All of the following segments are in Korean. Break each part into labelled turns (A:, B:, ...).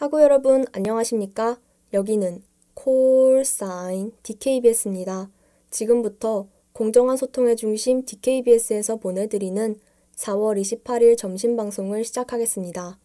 A: 학우 여러분 안녕하십니까? 여기는 콜사인 DKBS입니다. 지금부터 공정한 소통의 중심 DKBS에서 보내드리는 4월 28일 점심방송을 시작하겠습니다.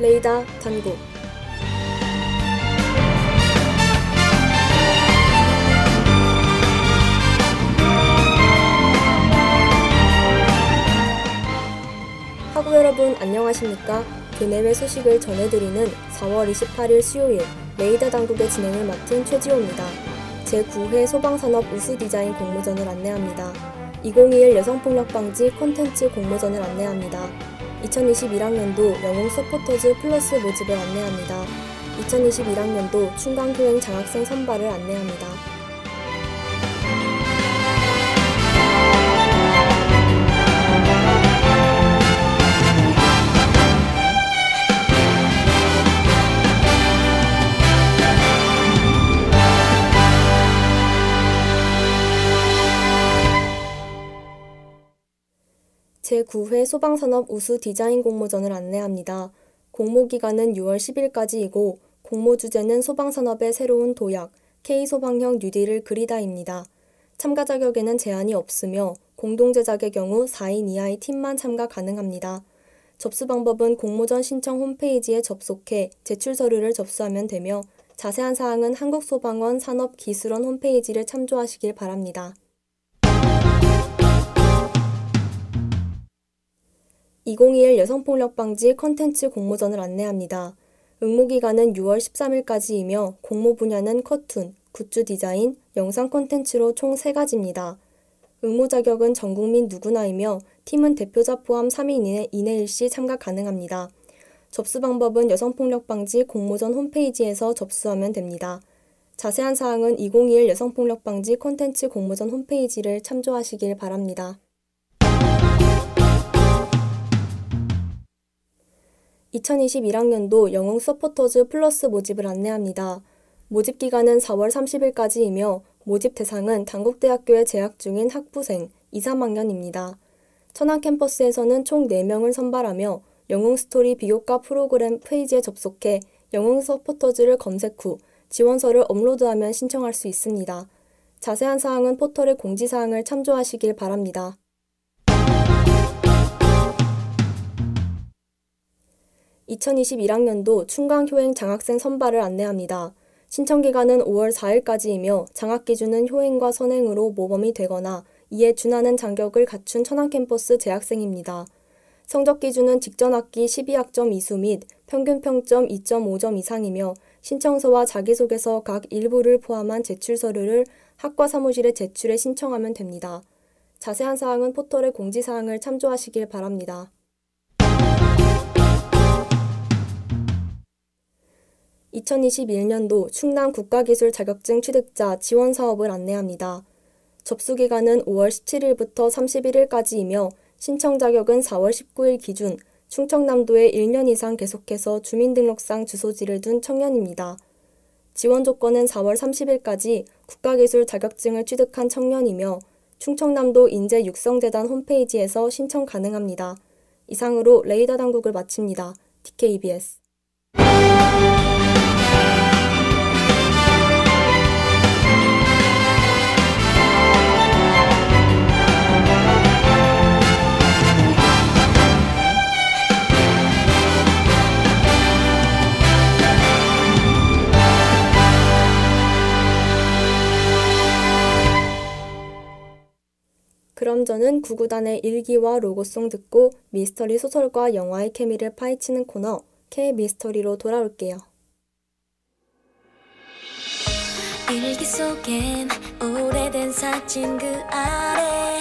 A: 레이더 단국 학우 여러분 안녕하십니까? 교내외 소식을 전해드리는 4월 28일 수요일 레이더 당국의 진행을 맡은 최지호입니다. 제9회 소방산업 우수디자인 공모전을 안내합니다. 2021 여성폭력방지 콘텐츠 공모전을 안내합니다. 2021학년도 영웅 서포터즈 플러스 모집을 안내합니다. 2021학년도 충강교행 장학생 선발을 안내합니다. 제9회 소방산업 우수 디자인 공모전을 안내합니다. 공모기간은 6월 10일까지이고 공모 주제는 소방산업의 새로운 도약, K소방형 뉴딜을 그리다입니다. 참가 자격에는 제한이 없으며 공동제작의 경우 4인 이하의 팀만 참가 가능합니다. 접수 방법은 공모전 신청 홈페이지에 접속해 제출 서류를 접수하면 되며 자세한 사항은 한국소방원 산업기술원 홈페이지를 참조하시길 바랍니다. 2021 여성폭력방지 콘텐츠 공모전을 안내합니다. 응모기간은 6월 13일까지이며 공모 분야는 커툰, 굿즈 디자인, 영상 콘텐츠로 총 3가지입니다. 응모 자격은 전국민 누구나이며 팀은 대표자 포함 3인 이내일 시 참가 가능합니다. 접수 방법은 여성폭력방지 공모전 홈페이지에서 접수하면 됩니다. 자세한 사항은 2021 여성폭력방지 콘텐츠 공모전 홈페이지를 참조하시길 바랍니다. 2021학년도 영웅 서포터즈 플러스 모집을 안내합니다. 모집 기간은 4월 30일까지이며 모집 대상은 단국대학교에 재학 중인 학부생 2, 3학년입니다. 천안 캠퍼스에서는 총 4명을 선발하며 영웅 스토리 비교과 프로그램 페이지에 접속해 영웅 서포터즈를 검색 후 지원서를 업로드하면 신청할 수 있습니다. 자세한 사항은 포털의 공지사항을 참조하시길 바랍니다. 2021학년도 충강효행 장학생 선발을 안내합니다. 신청기간은 5월 4일까지이며 장학기준은 효행과 선행으로 모범이 되거나 이에 준하는 장격을 갖춘 천안캠퍼스 재학생입니다. 성적기준은 직전학기 12학점 이수 및 평균 평점 2.5점 이상이며 신청서와 자기소개서 각 일부를 포함한 제출서류를 학과 사무실에 제출해 신청하면 됩니다. 자세한 사항은 포털의 공지사항을 참조하시길 바랍니다. 2021년도 충남 국가기술 자격증 취득자 지원 사업을 안내합니다. 접수 기간은 5월 17일부터 31일까지이며 신청 자격은 4월 19일 기준 충청남도에 1년 이상 계속해서 주민등록상 주소지를 둔 청년입니다. 지원 조건은 4월 30일까지 국가기술 자격증을 취득한 청년이며 충청남도 인재육성재단 홈페이지에서 신청 가능합니다. 이상으로 레이더 당국을 마칩니다. DKBS 그럼 저는 구구단의 일기와 로고송 듣고 미스터리 소설과 영화의 케미를 파헤치는 코너 K-미스터리로 돌아올게요.
B: 일기 속엔 오래된 사진 그 아래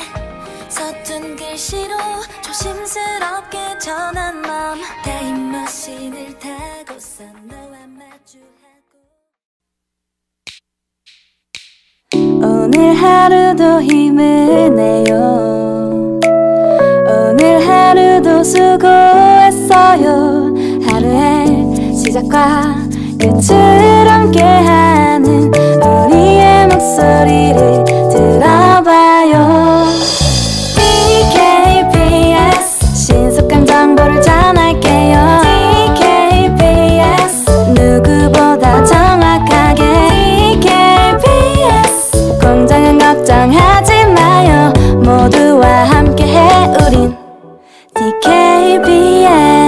B: 서툰 글씨로 조심스럽게 전한 맘 타임머신을 타고서 너와 마주하고 오늘 하루도 힘을 내요. 오늘 하루도 수고했어. 있어요. 하루의 시작과 끝을 함께하는 우리의 목소리를 들어봐요. KBS 신속한 정보를 전할게요. KBS 누구보다 정확하게 KBS 공장은 걱정하지 마요. 모두와 함께해 우린 DKBS.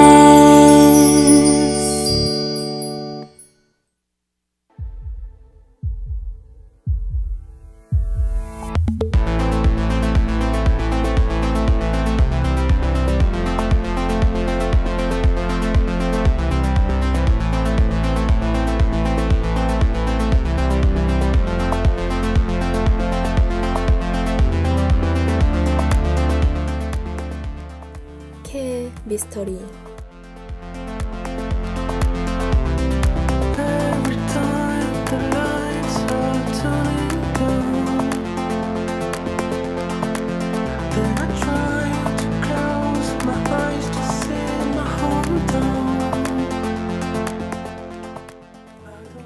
A: K 미스터리.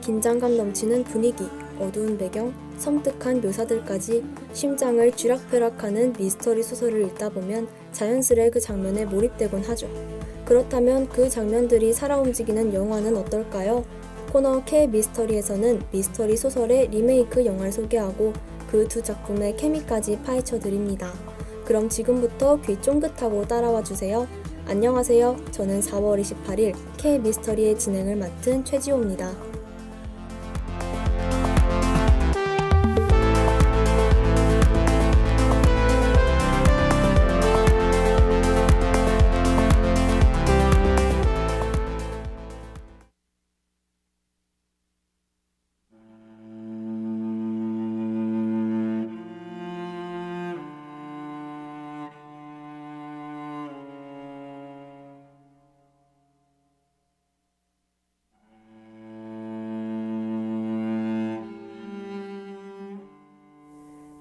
A: 긴장감 넘치는 분위기, 어두운 배경, 섬뜩한 묘사들까지 심장을 쥐락펴락하는 미스터리 소설을 읽다 보면 자연스레 그 장면에 몰입되곤 하죠. 그렇다면 그 장면들이 살아 움직이는 영화는 어떨까요? 코너 K 미스터리에서는 미스터리 소설의 리메이크 영화를 소개하고 그 두 작품의 케미까지 파헤쳐 드립니다. 그럼 지금부터 귀 쫑긋하고 따라와 주세요. 안녕하세요. 저는 4월 28일 K 미스터리의 진행을 맡은 최지호입니다.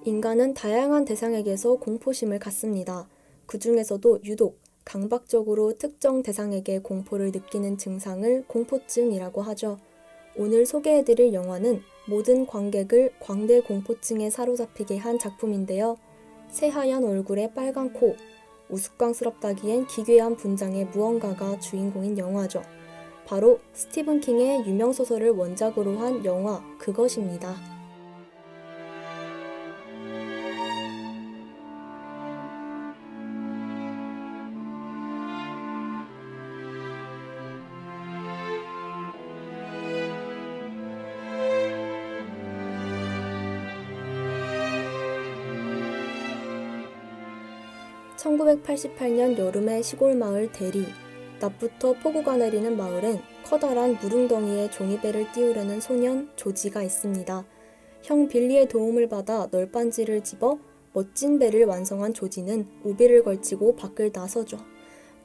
A: 인간은 다양한 대상에게서 공포심을 갖습니다. 그 중에서도 유독 강박적으로 특정 대상에게 공포를 느끼는 증상을 공포증이라고 하죠. 오늘 소개해드릴 영화는 모든 관객을 광대 공포증에 사로잡히게 한 작품인데요. 새하얀 얼굴에 빨간 코, 우스꽝스럽다기엔 기괴한 분장의 무언가가 주인공인 영화죠. 바로 스티븐 킹의 유명 소설을 원작으로 한 영화 그것입니다. (1988년) 여름의 시골 마을 대리. 낮부터 폭우가 내리는 마을엔 커다란 무릉덩이에 종이배를 띄우려는 소년 조지가 있습니다. 형 빌리의 도움을 받아 널빤지를 집어 멋진 배를 완성한 조지는 우비를 걸치고 밖을 나서죠.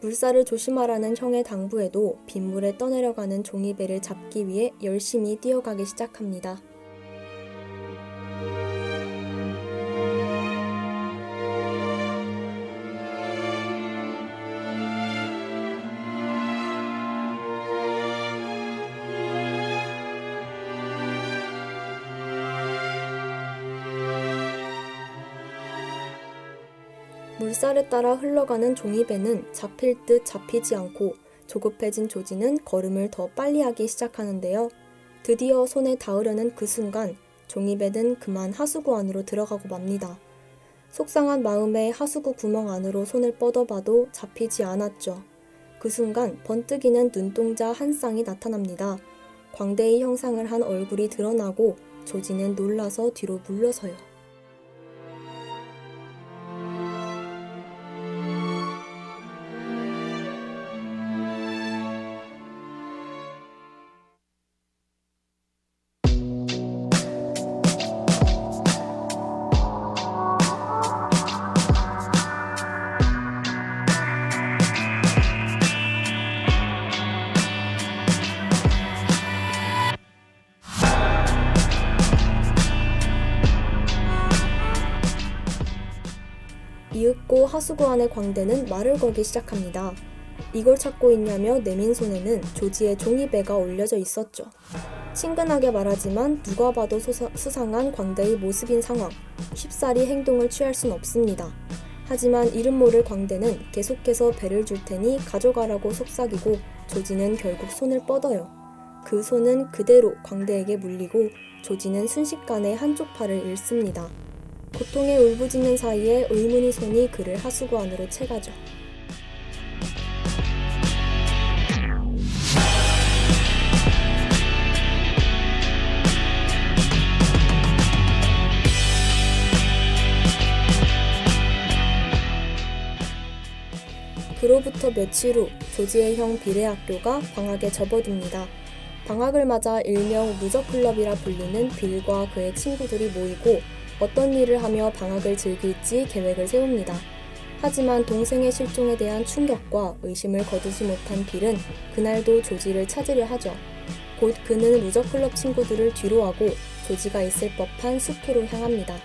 A: 물살을 조심하라는 형의 당부에도 빗물에 떠내려가는 종이배를 잡기 위해 열심히 뛰어가기 시작합니다. 물살에 따라 흘러가는 종이배는 잡힐 듯 잡히지 않고 조급해진 조지는 걸음을 더 빨리 하기 시작하는데요. 드디어 손에 닿으려는 그 순간 종이배는 그만 하수구 안으로 들어가고 맙니다. 속상한 마음에 하수구 구멍 안으로 손을 뻗어봐도 잡히지 않았죠. 그 순간 번뜩이는 눈동자 한 쌍이 나타납니다. 광대의 형상을 한 얼굴이 드러나고 조지는 놀라서 뒤로 물러서요. 이윽고 하수구 안의 광대는 말을 걸기 시작합니다. 이걸 찾고 있냐며 내민 손에는 조지의 종이배가 올려져 있었죠. 친근하게 말하지만 누가 봐도 수상한 광대의 모습인 상황, 쉽사리 행동을 취할 순 없습니다. 하지만 이름 모를 광대는 계속해서 배를 줄 테니 가져가라고 속삭이고 조지는 결국 손을 뻗어요. 그 손은 그대로 광대에게 물리고 조지는 순식간에 한쪽 팔을 잃습니다. 고통에 울부짖는 사이에 의문의 손이 그를 하수구 안으로 채가죠. 그로부터 며칠 후 조지의 형 빌의 학교가 방학에 접어듭니다. 방학을 맞아 일명 루저클럽이라 불리는 빌과 그의 친구들이 모이고 어떤 일을 하며 방학을 즐길지 계획을 세웁니다. 하지만 동생의 실종에 대한 충격과 의심을 거두지 못한 빌은 그날도 조지를 찾으려 하죠. 곧 그는 루저클럽 친구들을 뒤로하고 조지가 있을 법한 숲으로 향합니다.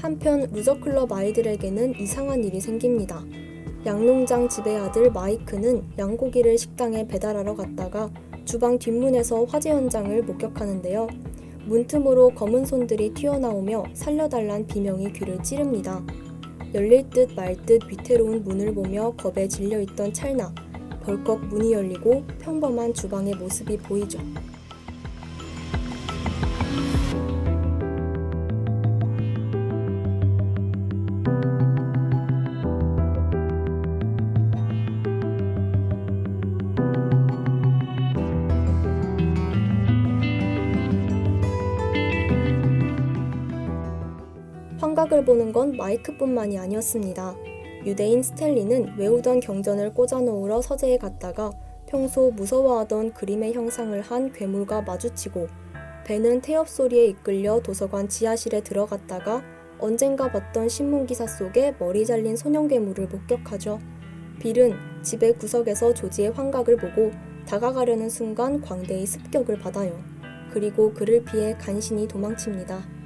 A: 한편 루저클럽 아이들에게는 이상한 일이 생깁니다. 양농장 집의 아들 마이크는 양고기를 식당에 배달하러 갔다가 주방 뒷문에서 화재 현장을 목격하는데요. 문틈으로 검은 손들이 튀어나오며 살려달란 비명이 귀를 찌릅니다. 열릴 듯 말 듯 위태로운 문을 보며 겁에 질려있던 찰나 벌컥 문이 열리고 평범한 주방의 모습이 보이죠. 환각을 보는 건 마이크뿐만이 아니었습니다. 유대인 스탠리는 외우던 경전을 꽂아놓으러 서재에 갔다가 평소 무서워하던 그림의 형상을 한 괴물과 마주치고 벤은 태엽 소리에 이끌려 도서관 지하실에 들어갔다가 언젠가 봤던 신문기사 속에 머리 잘린 소년 괴물을 목격하죠. 빌은 집의 구석에서 조지의 환각을 보고 다가가려는 순간 광대의 습격을 받아요. 그리고 그를 피해 간신히 도망칩니다.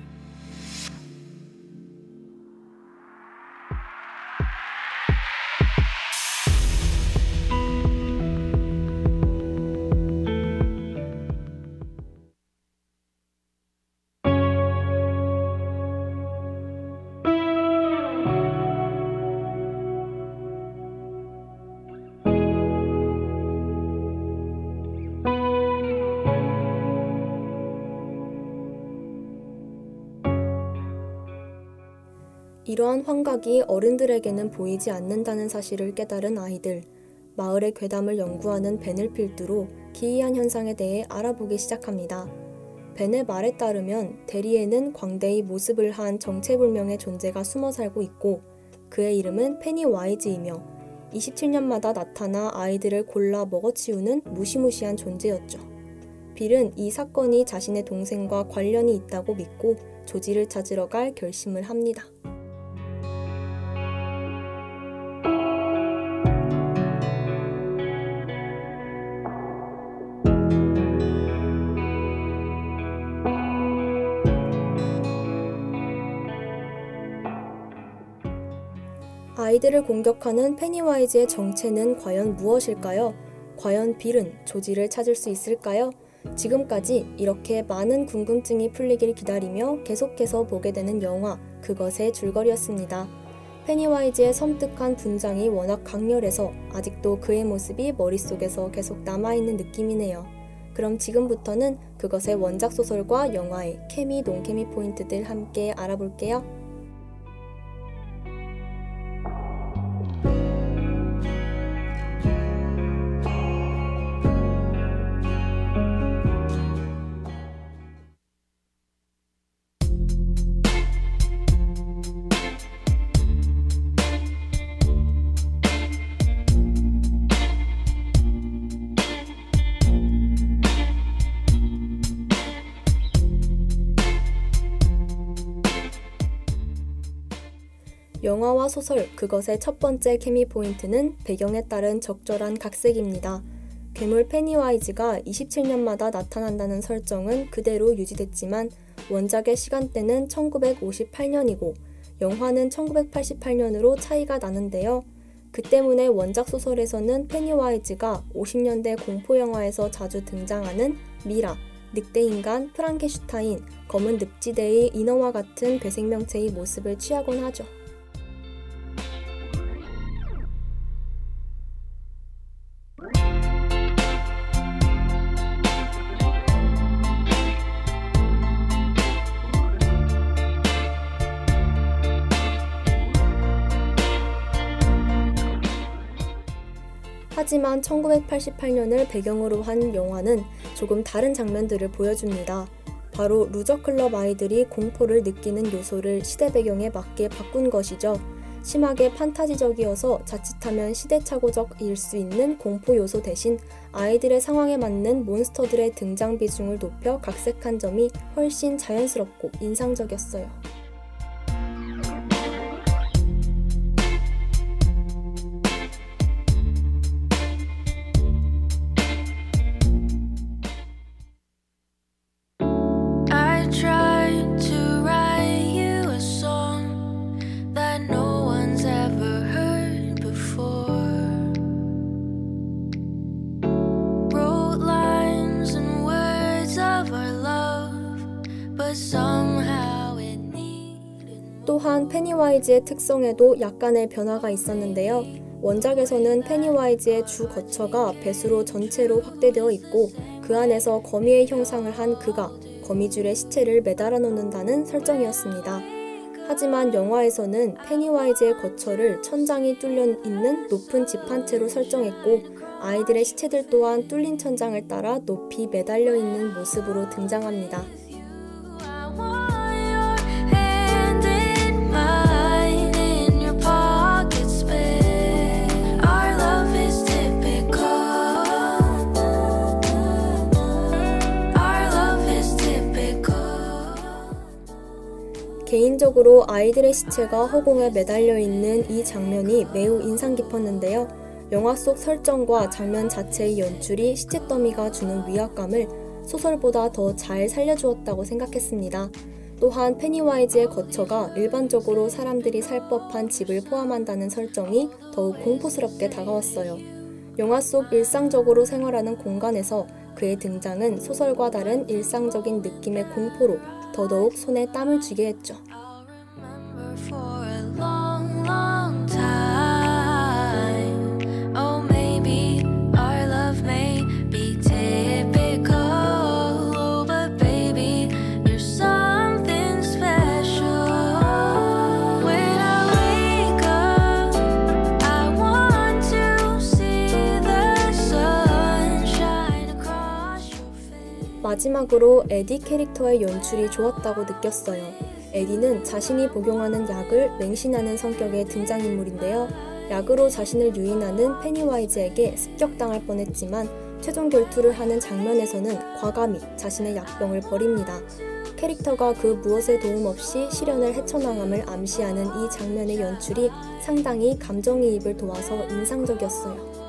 A: 이러한 환각이 어른들에게는 보이지 않는다는 사실을 깨달은 아이들, 마을의 괴담을 연구하는 벤을 필두로 기이한 현상에 대해 알아보기 시작합니다. 벤의 말에 따르면 대리에는 광대의 모습을 한 정체불명의 존재가 숨어 살고 있고 그의 이름은 페니와이즈이며 27년마다 나타나 아이들을 골라 먹어치우는 무시무시한 존재였죠. 빌은 이 사건이 자신의 동생과 관련이 있다고 믿고 조지를 찾으러 갈 결심을 합니다. 아이들을 공격하는 페니와이즈의 정체는 과연 무엇일까요? 과연 빌은 조지를 찾을 수 있을까요? 지금까지 이렇게 많은 궁금증이 풀리길 기다리며 계속해서 보게 되는 영화 그것의 줄거리였습니다. 페니와이즈의 섬뜩한 분장이 워낙 강렬해서 아직도 그의 모습이 머릿속에서 계속 남아있는 느낌이네요. 그럼 지금부터는 그것의 원작 소설과 영화의 케미, 논케미 포인트들 함께 알아볼게요. 영화와 소설 그것의 첫 번째 케미 포인트는 배경에 따른 적절한 각색입니다. 괴물 페니와이즈가 27년마다 나타난다는 설정은 그대로 유지됐지만 원작의 시간대는 1958년이고 영화는 1988년으로 차이가 나는데요. 그 때문에 원작 소설에서는 페니와이즈가 50년대 공포영화에서 자주 등장하는 미라, 늑대인간, 프랑켄슈타인, 검은 늪지대의 인어와 같은 괴생명체의 모습을 취하곤 하죠. 하지만 1988년을 배경으로 한 영화는 조금 다른 장면들을 보여줍니다. 바로 루저클럽 아이들이 공포를 느끼는 요소를 시대 배경에 맞게 바꾼 것이죠. 심하게 판타지적이어서 자칫하면 시대착오적일 수 있는 공포 요소 대신 아이들의 상황에 맞는 몬스터들의 등장 비중을 높여 각색한 점이 훨씬 자연스럽고 인상적이었어요. 또한 페니와이즈의 특성에도 약간의 변화가 있었는데요. 원작에서는 페니와이즈의 주 거처가 배수로 전체로 확대되어 있고 그 안에서 거미의 형상을 한 그가 거미줄에 시체를 매달아 놓는다는 설정이었습니다. 하지만 영화에서는 페니와이즈의 거처를 천장이 뚫려 있는 높은 집 한 채로 설정했고 아이들의 시체들 또한 뚫린 천장을 따라 높이 매달려 있는 모습으로 등장합니다. 개인적으로 아이들의 시체가 허공에 매달려 있는 이 장면이 매우 인상 깊었는데요. 영화 속 설정과 장면 자체의 연출이 시체 더미가 주는 위압감을 소설보다 더 잘 살려주었다고 생각했습니다. 또한 페니와이즈의 거처가 일반적으로 사람들이 살 법한 집을 포함한다는 설정이 더욱 공포스럽게 다가왔어요. 영화 속 일상적으로 생활하는 공간에서 그의 등장은 소설과 다른 일상적인 느낌의 공포로 더더욱 손에 땀을 쥐게 했죠. 마지막으로 에디 캐릭터의 연출이 좋았다고 느꼈어요. 에디는 자신이 복용하는 약을 맹신하는 성격의 등장인물인데요. 약으로 자신을 유인하는 페니와이즈에게 습격당할 뻔했지만 최종 결투를 하는 장면에서는 과감히 자신의 약병을 버립니다. 캐릭터가 그 무엇의 도움 없이 시련을 헤쳐나감을 암시하는 이 장면의 연출이 상당히 감정이입을 도와서 인상적이었어요.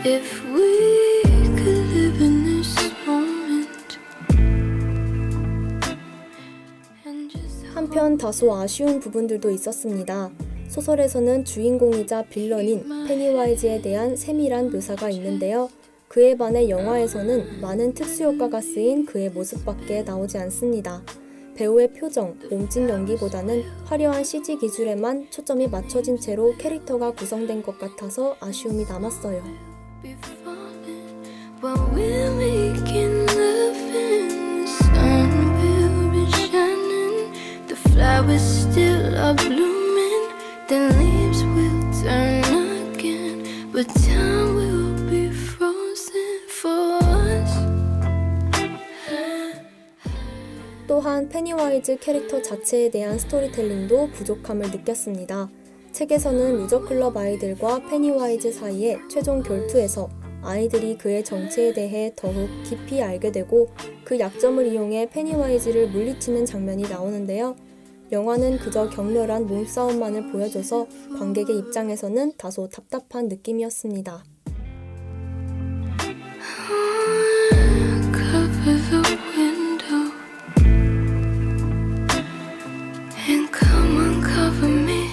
B: If we could live in this moment and just
A: 한편 다소 아쉬운 부분들도 있었습니다. 소설에서는 주인공이자 빌런인 페니와이즈에 대한 세밀한 묘사가 있는데요. 그에 반해 영화에서는 많은 특수효과가 쓰인 그의 모습밖에 나오지 않습니다. 배우의 표정, 몸짓 연기보다는 화려한 CG 기술에만 초점이 맞춰진 채로 캐릭터가 구성된 것 같아서 아쉬움이 남았어요.
B: be falling while we're making love and the sun will be shining, the flowers still are blooming, the leaves will turn again, but time will be frozen.
A: 페니와이즈 캐릭터 자체에 대한 스토리텔링도 부족함을 느꼈습니다. 책에서는 루저클럽 아이들과 페니와이즈 사이에 최종 결투에서 아이들이 그의 정체에 대해 더욱 깊이 알게 되고 그 약점을 이용해 페니와이즈를 물리치는 장면이 나오는데요. 영화는 그저 격렬한 몸싸움만을 보여줘서 관객의 입장에서는 다소 답답한 느낌이었습니다.
B: Cover the window and come uncover me.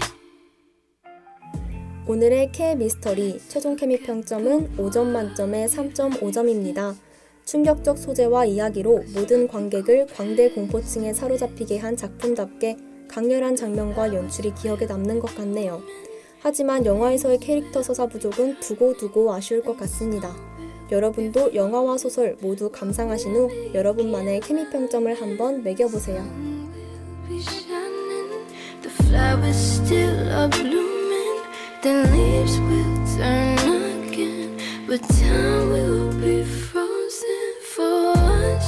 A: 오늘의 K 미스터리 최종 케미 평점은 5점 만점에 3.5점입니다. 충격적 소재와 이야기로 모든 관객을 광대 공포증에 사로잡히게 한 작품답게 강렬한 장면과 연출이 기억에 남는 것 같네요. 하지만 영화에서의 캐릭터 서사 부족은 두고두고 아쉬울 것 같습니다. 여러분도 영화와 소설 모두 감상하신 후 여러분만의 케미 평점을 한번 매겨보세요.
B: Be shining, the flowers still are blooming, then leaves will turn again, but time will be frozen for us.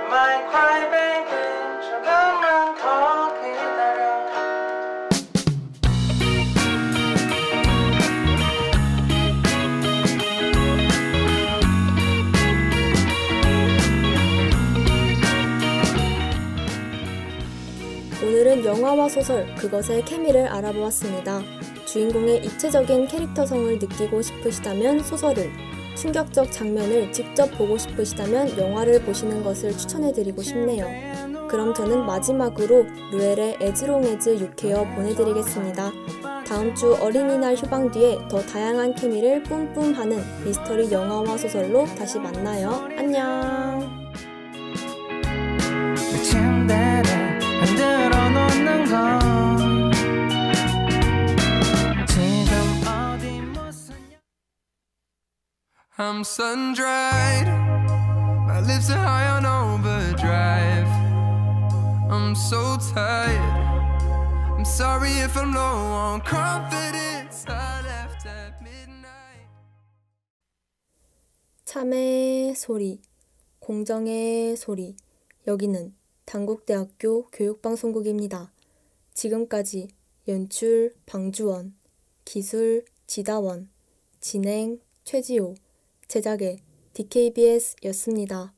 C: My crybaby 조금만 더 기다려.
A: 오늘은 영화와 소설, 그것의 케미를 알아보았습니다. 주인공의 입체적인 캐릭터성을 느끼고 싶으시다면 소설을, 충격적 장면을 직접 보고 싶으시다면 영화를 보시는 것을 추천해드리고 싶네요. 그럼 저는 마지막으로 루엘의 에즈롱에즈 유케어 보내드리겠습니다. 다음 주 어린이날 휴방 뒤에 더 다양한 케미를 뿜뿜하는 미스터리 영화와 소설로 다시 만나요. 안녕.
C: 침대를 흔들어 놓는 건 지금 어디 무슨
D: I'm sun-dried, my lips are high on overdrive. I'm so tired, I'm sorry if I'm low on confidence. I left at midnight.
A: 참의 소리, 공정의 소리. 여기는 단국대학교 교육방송국입니다. 지금까지 연출 방주원, 기술 지다원, 진행 최지호, 제작의 DKBS였습니다.